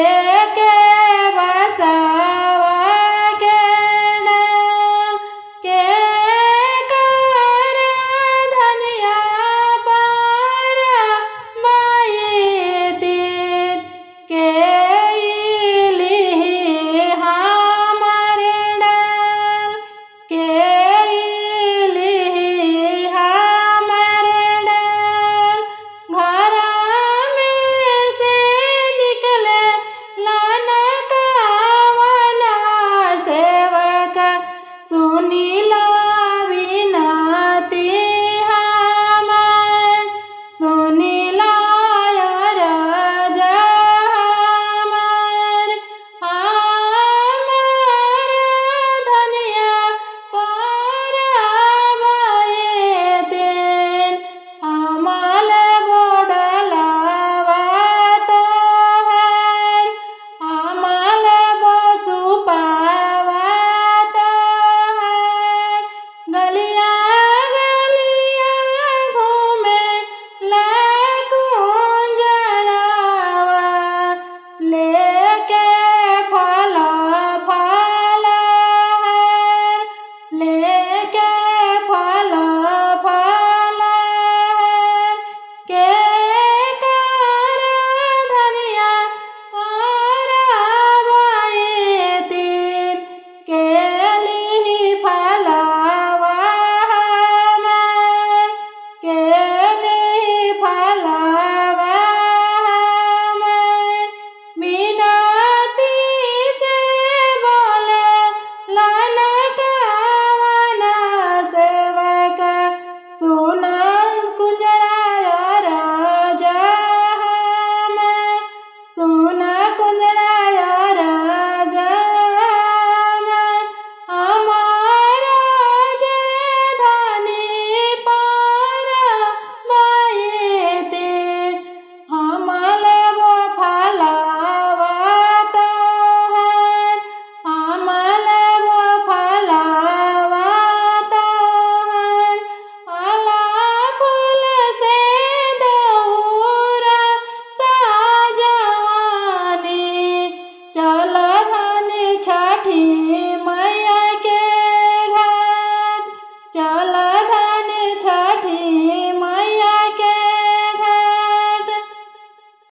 लेके बसावा के डाल के कर धनिया पर माई दिन के इली हमर डाल के इली हमर डाल घर में से निकले लाना कावना सेवक सुनीला विनती हमर सुनीला अरज हमर हमर धनिया पर माई दिन अमल बोडलावा तोहर अमल बसु पावा तोहर गलिया गलिया घूमे कुंजड़ावा लेके फल फल लेके फल फल के कर धनिया पर माई दिन के ली फलवा हमर के ली फलवा हमर मिनती से बोले लाना कावना सेवक सुना कुंजड़ा अरज हमर सुना कुंजड़ा